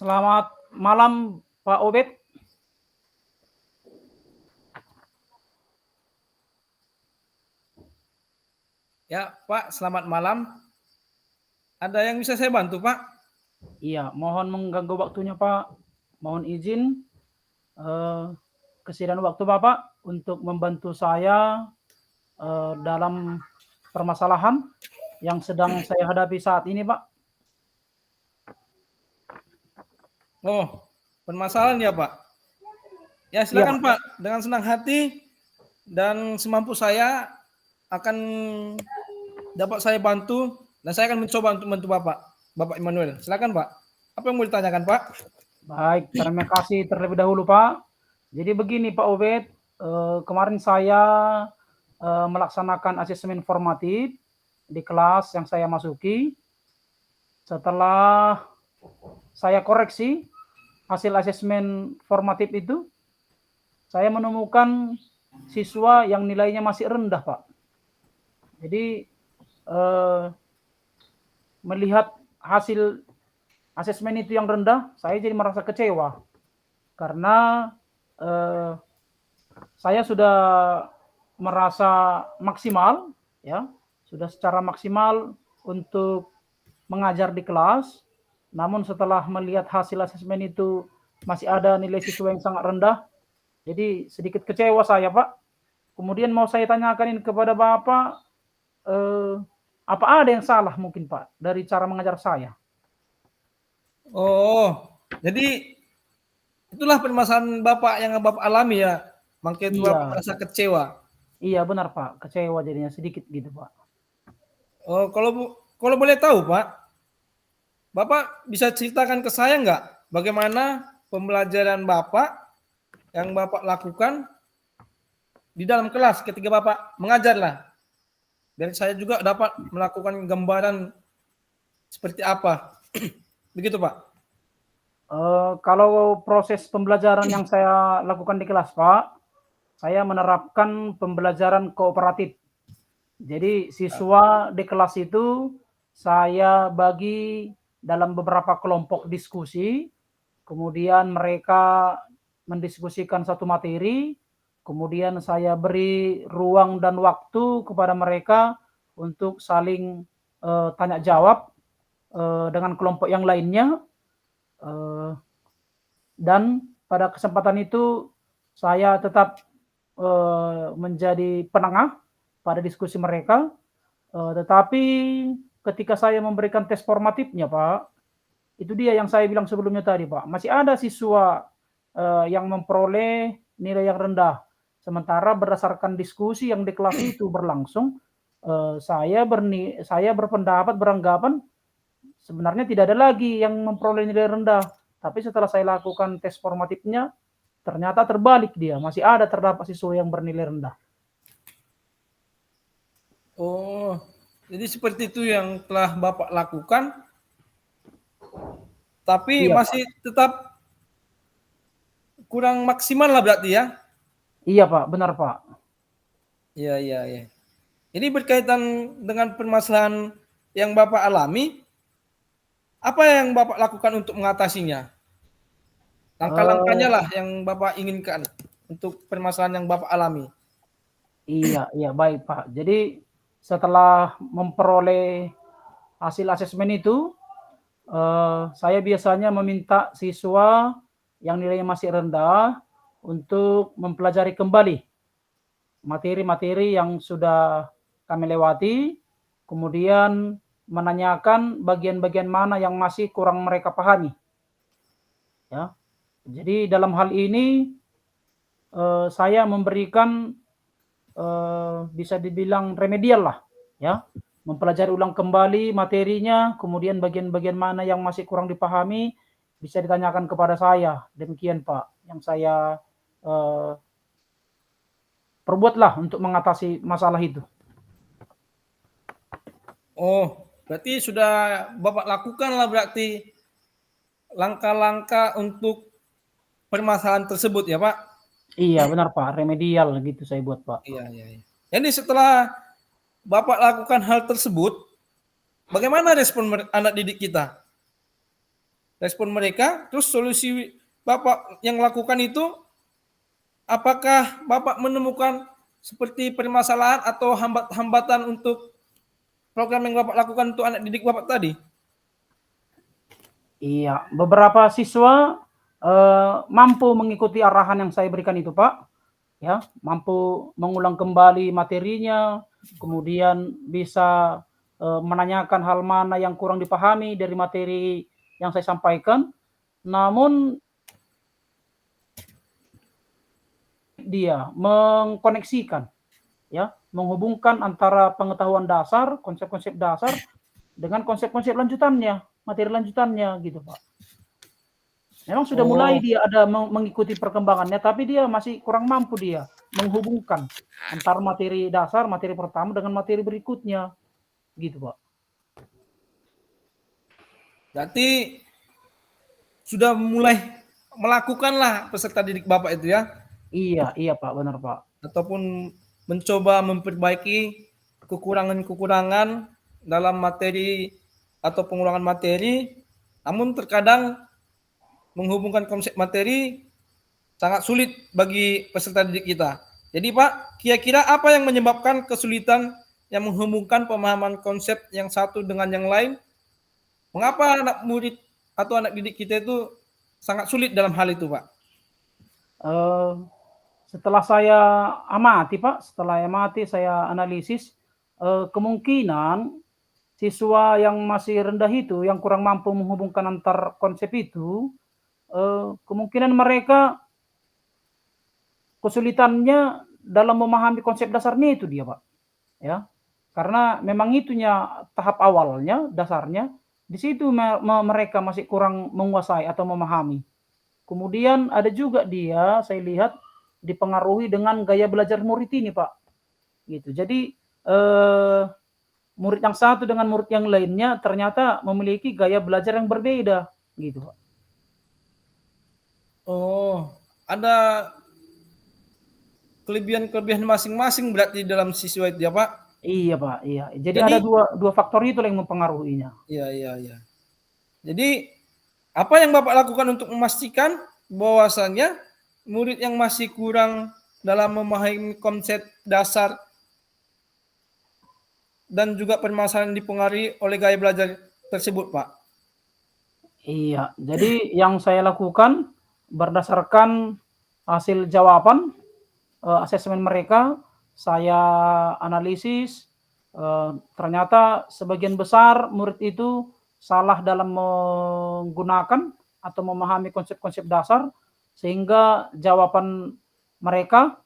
Selamat malam, Pak Obed. Ya, Pak, selamat malam. Ada yang bisa saya bantu, Pak? Iya, mohon mengganggu waktunya, Pak. Mohon izin kesediaan waktu Bapak untuk membantu saya dalam permasalahan yang sedang saya hadapi saat ini, Pak. Oh, permasalahan ya, Pak. Ya, Iya, silakan, Pak. Pak. Dengan senang hati dan semampu saya akan dapat saya bantu dan saya akan mencoba untuk membantu Bapak, Bapak Immanuel. Silakan, Pak. Apa yang mau ditanyakan, Pak? Baik, terima kasih terlebih dahulu, Pak. Jadi begini, Pak Obed, kemarin saya melaksanakan asesmen formatif di kelas yang saya masuki. Setelah saya koreksi hasil asesmen formatif itu, saya menemukan siswa yang nilainya masih rendah, Pak. Jadi melihat hasil asesmen itu yang rendah, saya jadi merasa kecewa karena saya sudah merasa maksimal, ya, sudah secara maksimal untuk mengajar di kelas. Namun setelah melihat hasil asesmen itu masih ada nilai siswa yang sangat rendah, jadi sedikit kecewa saya, Pak. Kemudian mau saya tanyakan kepada Bapak, apa ada yang salah mungkin, Pak, dari cara mengajar saya? Oh, jadi itulah permasalahan Bapak yang Bapak alami ya. Makanya itu Bapak Iya, merasa kecewa. iya benar, Pak. Kecewa jadinya sedikit gitu, Pak. Oh, kalau boleh tahu, Pak, Bapak bisa ceritakan ke saya nggak bagaimana pembelajaran Bapak yang Bapak lakukan di dalam kelas ketika Bapak mengajar lah. Dan saya juga dapat melakukan gambaran seperti apa. Begitu, Pak. Kalau proses pembelajaran yang saya lakukan di kelas, Pak, saya menerapkan pembelajaran kooperatif. Jadi siswa di kelas itu saya bagi dalam beberapa kelompok diskusi, kemudian mereka mendiskusikan satu materi, kemudian saya beri ruang dan waktu kepada mereka untuk saling tanya jawab dengan kelompok yang lainnya. Dan pada kesempatan itu saya tetap menjadi penengah pada diskusi mereka. Tetapi ketika saya memberikan tes formatifnya, Pak, itu dia yang saya bilang sebelumnya tadi, Pak. Masih ada siswa yang memperoleh nilai yang rendah. Sementara berdasarkan diskusi yang di kelas itu berlangsung, saya berpendapat beranggapan sebenarnya tidak ada lagi yang memperoleh nilai rendah. Tapi setelah saya lakukan tes formatifnya, ternyata terbalik dia. Masih ada terdapat siswa yang bernilai rendah. Oh, jadi seperti itu yang telah Bapak lakukan, tapi Iya, Pak. masih tetap kurang maksimal lah berarti ya? Iya, Pak. Benar, Pak. Iya, iya, iya. Ini berkaitan dengan permasalahan yang Bapak alami, apa yang Bapak lakukan untuk mengatasinya? Langkah-langkahnya Eh, lah yang Bapak inginkan untuk permasalahan yang Bapak alami. iya, iya, baik, Pak. Jadi setelah memperoleh hasil asesmen itu, saya biasanya meminta siswa yang nilainya masih rendah untuk mempelajari kembali materi-materi yang sudah kami lewati, kemudian menanyakan bagian-bagian mana yang masih kurang mereka pahami, ya. Jadi dalam hal ini, saya memberikan, bisa dibilang remedial lah, ya. Mempelajari ulang kembali materinya, kemudian bagian-bagian mana yang masih kurang dipahami, bisa ditanyakan kepada saya. Demikian, Pak, yang saya, eee, perbuatlah untuk mengatasi masalah itu. Oh, berarti sudah Bapak lakukan lah berarti langkah-langkah untuk permasalahan tersebut ya, Pak? Iya benar, Pak, remedial gitu saya buat, Pak. Iya, iya, iya. Jadi setelah Bapak lakukan hal tersebut, bagaimana respon anak didik kita? respon mereka, terus solusi Bapak yang lakukan itu, apakah Bapak menemukan seperti permasalahan atau hambatan untuk program yang Bapak lakukan untuk anak didik Bapak tadi? Iya, beberapa siswa mampu mengikuti arahan yang saya berikan itu, Pak. Ya, mampu mengulang kembali materinya, kemudian bisa menanyakan hal mana yang kurang dipahami dari materi yang saya sampaikan. Namun dia mengkoneksikan, ya, menghubungkan antara pengetahuan dasar, konsep-konsep dasar dengan konsep-konsep lanjutannya, materi lanjutannya gitu, Pak. Memang sudah mulai Oh, dia ada mengikuti perkembangannya, tapi dia masih kurang mampu dia menghubungkan antara materi dasar, materi pertama dengan materi berikutnya, gitu, Pak. berarti sudah mulai melakukanlah peserta didik Bapak itu ya, Iya, iya Pak, benar Pak. ataupun mencoba memperbaiki kekurangan-kekurangan dalam materi atau pengulangan materi, namun terkadang menghubungkan konsep materi sangat sulit bagi peserta didik kita. Jadi Pak, kira-kira apa yang menyebabkan kesulitan yang menghubungkan pemahaman konsep yang satu dengan yang lain? Mengapa anak murid atau anak didik kita itu sangat sulit dalam hal itu, Pak? Eh, setelah saya amati Pak, setelah amati saya analisis, kemungkinan siswa yang masih rendah itu, yang kurang mampu menghubungkan antar konsep itu, kemungkinan mereka kesulitannya dalam memahami konsep dasarnya itu dia, Pak. Ya, karena memang itunya tahap awalnya, dasarnya, di situ mereka masih kurang menguasai atau memahami. Kemudian ada juga dia, saya lihat dipengaruhi dengan gaya belajar murid ini, Pak. Gitu. Jadi murid yang satu dengan murid yang lainnya ternyata memiliki gaya belajar yang berbeda, gitu, Pak. Oh, ada kelebihan-kelebihan masing-masing berarti dalam siswa itu ya, Pak? Iya, Pak, iya. Jadi ada Jadi, dua faktor itu yang mempengaruhinya. iya, iya, iya. Jadi, apa yang Bapak lakukan untuk memastikan bahwasannya murid yang masih kurang dalam memahami konsep dasar dan juga permasalahan dipengaruhi oleh gaya belajar tersebut, Pak? Iya, jadi yang saya lakukan berdasarkan hasil jawaban asesmen mereka, saya analisis, ternyata sebagian besar murid itu salah dalam menggunakan atau memahami konsep-konsep dasar, sehingga jawaban mereka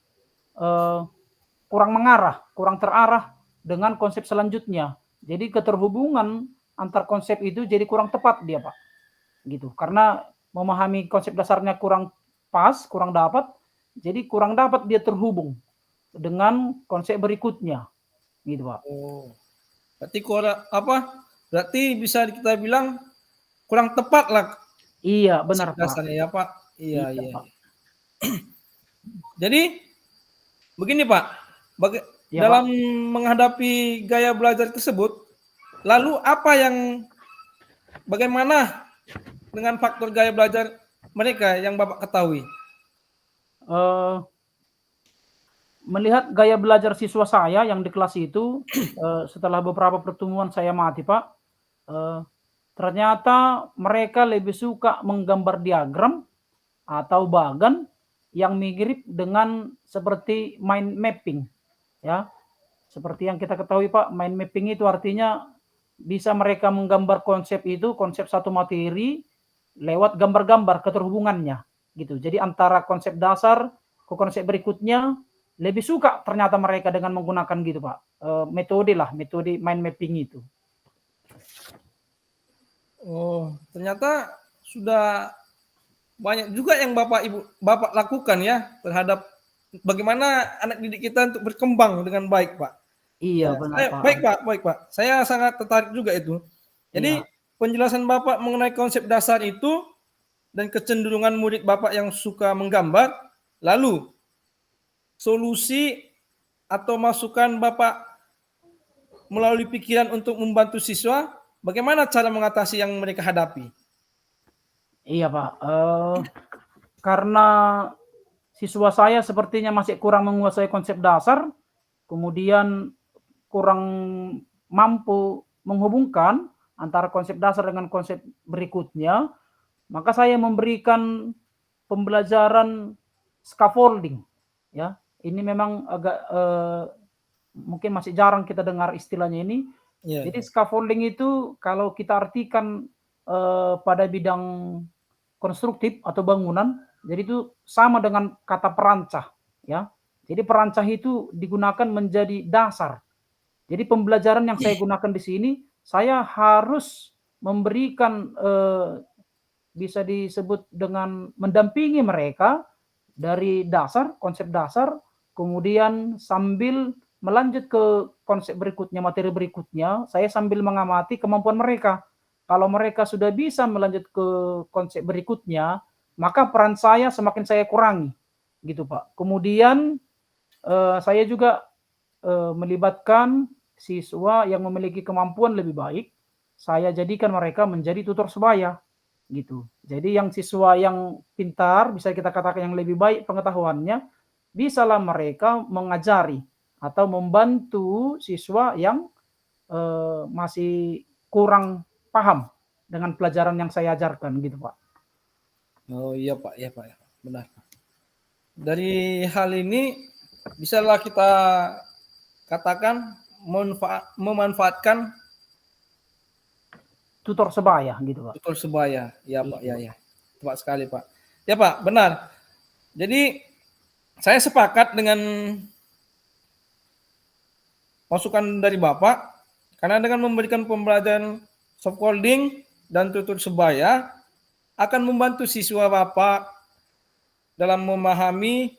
kurang mengarah, kurang terarah dengan konsep selanjutnya. Jadi keterhubungan antar konsep itu jadi kurang tepat dia, Pak. Gitu. Karena memahami konsep dasarnya kurang pas, kurang dapat, jadi kurang dapat dia terhubung dengan konsep berikutnya, gitu Pak. Oh, berarti kurang apa? Berarti bisa kita bilang kurang tepat lah Iya, benar konsep Pak. dasarnya ya, Pak? Iya, Iya iya. Pak. Jadi begini, Pak, Iya Pak. dalam menghadapi gaya belajar tersebut, lalu bagaimana dengan faktor gaya belajar mereka yang Bapak ketahui? Eh, melihat gaya belajar siswa saya yang di kelas itu, setelah beberapa pertemuan saya amati Pak, eh, ternyata mereka lebih suka menggambar diagram atau bagan yang mirip dengan seperti mind mapping, ya. Seperti yang kita ketahui Pak, mind mapping itu artinya bisa mereka menggambar konsep itu, konsep satu materi lewat gambar-gambar keterhubungannya, gitu. Jadi antara konsep dasar ke konsep berikutnya lebih suka ternyata mereka dengan menggunakan gitu Pak, metode mind mapping itu. Oh, ternyata sudah banyak juga yang Bapak lakukan ya terhadap bagaimana anak didik kita untuk berkembang dengan baik, Pak. Iya Ya, benar Pak. baik Pak. Saya sangat tertarik juga itu. Jadi Iya. penjelasan Bapak mengenai konsep dasar itu dan kecenderungan murid Bapak yang suka menggambar, lalu solusi atau masukan Bapak melalui pikiran untuk membantu siswa, bagaimana cara mengatasi yang mereka hadapi? Iya Pak, karena siswa saya sepertinya masih kurang menguasai konsep dasar, kemudian kurang mampu menghubungkan antara konsep dasar dengan konsep berikutnya, maka saya memberikan pembelajaran scaffolding, ya. Ini memang agak, mungkin masih jarang kita dengar istilahnya ini. Iya, Jadi iya. scaffolding itu kalau kita artikan, pada bidang konstruktif atau bangunan, jadi itu sama dengan kata perancah, ya. Jadi perancah itu digunakan menjadi dasar. Jadi pembelajaran yang saya gunakan di sini, saya harus memberikan, bisa disebut dengan mendampingi mereka dari dasar, konsep dasar, kemudian sambil melanjut ke konsep berikutnya, materi berikutnya, saya sambil mengamati kemampuan mereka. Kalau mereka sudah bisa melanjut ke konsep berikutnya, maka peran saya semakin saya kurangi, gitu Pak. Kemudian saya juga melibatkan siswa yang memiliki kemampuan lebih baik, saya jadikan mereka menjadi tutor sebaya, gitu. Jadi yang siswa yang pintar, bisa kita katakan yang lebih baik pengetahuannya, bisalah mereka mengajari atau membantu siswa yang masih kurang paham dengan pelajaran yang saya ajarkan, gitu Pak. Oh iya Pak, ya Pak, ya. Benar. Dari hal ini bisalah kita katakan memanfaatkan Tutor sebaya, gitu Pak. tutor sebaya. Ya Pak, ya Iya. ya. Tepat sekali Pak. Ya Pak, benar. Jadi saya sepakat dengan masukan dari Bapak karena dengan memberikan pembelajaran scaffolding dan tutur sebaya akan membantu siswa Bapak dalam memahami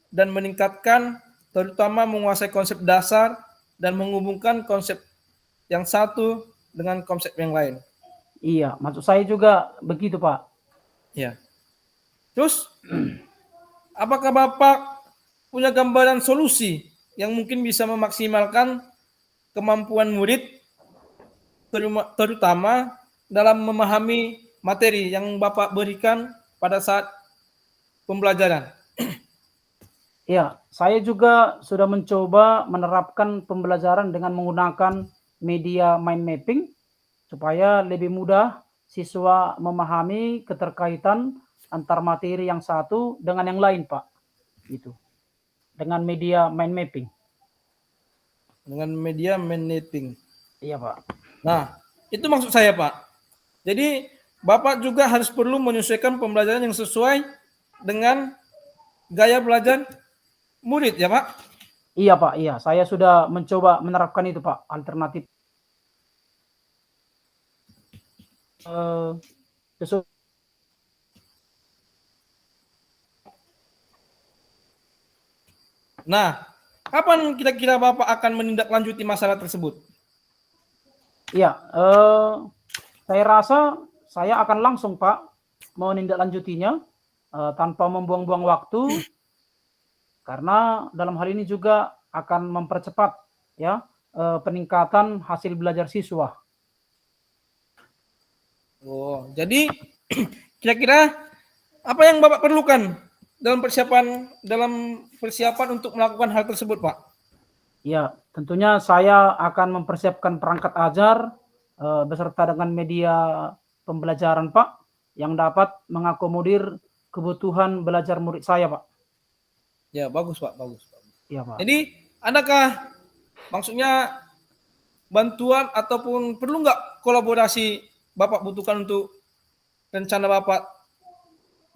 dan meningkatkan terutama menguasai konsep dasar dan menghubungkan konsep yang satu dengan konsep yang lain. Iya, maksud saya juga begitu Pak. Ya. Terus apakah Bapak punya gambaran solusi yang mungkin bisa memaksimalkan kemampuan murid terutama dalam memahami materi yang Bapak berikan pada saat pembelajaran? Ya, saya juga sudah mencoba menerapkan pembelajaran dengan menggunakan media mind mapping supaya lebih mudah siswa memahami keterkaitan antar materi yang satu dengan yang lain, Pak. Gitu. Dengan media mind mapping. Dengan media mapping. Iya, Pak. Nah, itu maksud saya, Pak. Jadi, Bapak juga harus perlu menyesuaikan pembelajaran yang sesuai dengan gaya belajar murid, ya, Pak? Iya, Pak. Iya, saya sudah mencoba menerapkan itu, Pak. Alternatif sesuai. Nah, kapan kira-kira Bapak akan menindaklanjuti masalah tersebut? Iya, saya rasa saya akan langsung, Pak, menindaklanjutinya tanpa membuang-buang waktu, karena dalam hal ini juga akan mempercepat ya peningkatan hasil belajar siswa. Oh, jadi kira-kira apa yang Bapak perlukan dalam persiapan untuk melakukan hal tersebut, Pak? Ya, tentunya saya akan mempersiapkan perangkat ajar beserta dengan media pembelajaran, Pak, yang dapat mengakomodir kebutuhan belajar murid saya, Pak. Ya, bagus, Pak, bagus. Iya, Pak. Jadi, adakah maksudnya bantuan ataupun perlu nggak kolaborasi Bapak butuhkan untuk rencana Bapak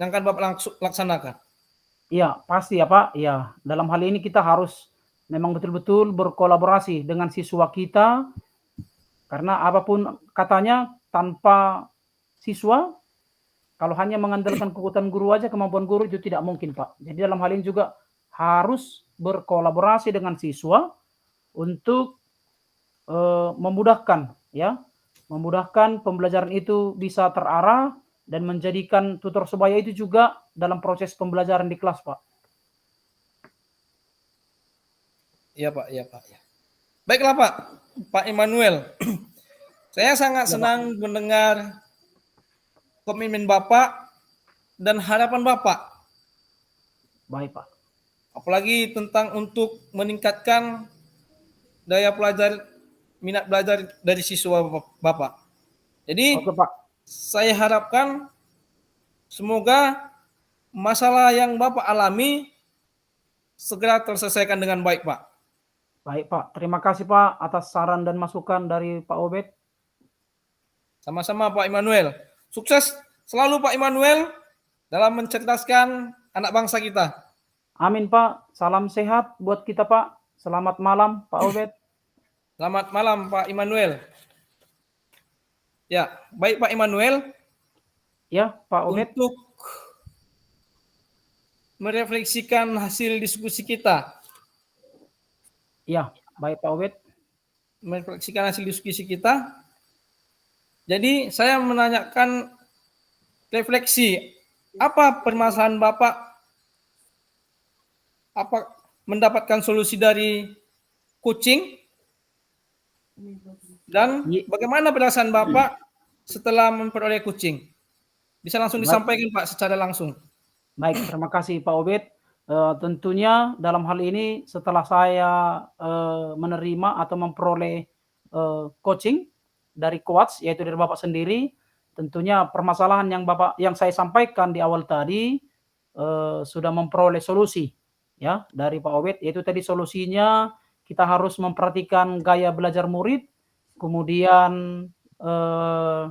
yang akan Bapak laksanakan? Iya, pasti ya, Pak. Iya, dalam hal ini kita harus memang betul-betul berkolaborasi dengan siswa kita, karena apapun katanya tanpa siswa, kalau hanya mengandalkan kekuatan guru aja, kemampuan guru itu tidak mungkin, Pak. Jadi dalam hal ini juga harus berkolaborasi dengan siswa untuk memudahkan ya, memudahkan pembelajaran itu bisa terarah dan menjadikan tutor sebaya itu juga dalam proses pembelajaran di kelas, Pak. Iya, Pak, iya, Pak, ya. Baiklah, Pak. Pak Immanuel. Saya sangat Ya, Pak. senang mendengar komitmen Bapak dan harapan Bapak. Baik, Pak. Apalagi tentang untuk meningkatkan daya belajar, minat belajar dari siswa Bapak. Jadi Oke, Pak. saya harapkan semoga masalah yang Bapak alami segera terselesaikan dengan baik, Pak. Baik, Pak. Terima kasih, Pak, atas saran dan masukan dari Pak Obed. Sama-sama Pak Immanuel. Sukses selalu Pak Immanuel dalam mencerdaskan anak bangsa kita. Amin, Pak. Salam sehat buat kita, Pak. Selamat malam, Pak Obed. Selamat malam Pak Immanuel. Ya, baik Pak Immanuel. Ya, Pak Obed. Untuk merefleksikan hasil diskusi kita. Ya, baik Pak Obed. Merefleksikan hasil diskusi kita. Jadi saya menanyakan refleksi, apa permasalahan Bapak? Apa mendapatkan solusi dari coaching? Dan bagaimana perasaan Bapak setelah memperoleh coaching? Bisa langsung disampaikan Pak secara langsung. Baik, terima kasih Pak Obed. Tentunya dalam hal ini setelah saya menerima atau memperoleh coaching dari coach, yaitu dari Bapak sendiri, tentunya permasalahan yang saya sampaikan di awal tadi sudah memperoleh solusi ya dari Pak Obed, yaitu tadi solusinya kita harus memperhatikan gaya belajar murid, kemudian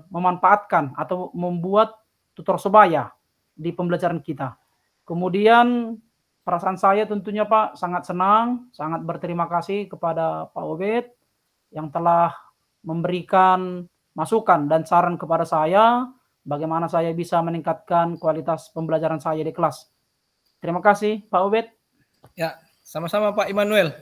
memanfaatkan atau membuat tutor sebaya di pembelajaran kita. Kemudian perasaan saya tentunya Pak sangat senang, sangat berterima kasih kepada Pak Obed yang telah memberikan masukan dan saran kepada saya bagaimana saya bisa meningkatkan kualitas pembelajaran saya di kelas. Terima kasih Pak Obed. Ya, sama-sama Pak Immanuel.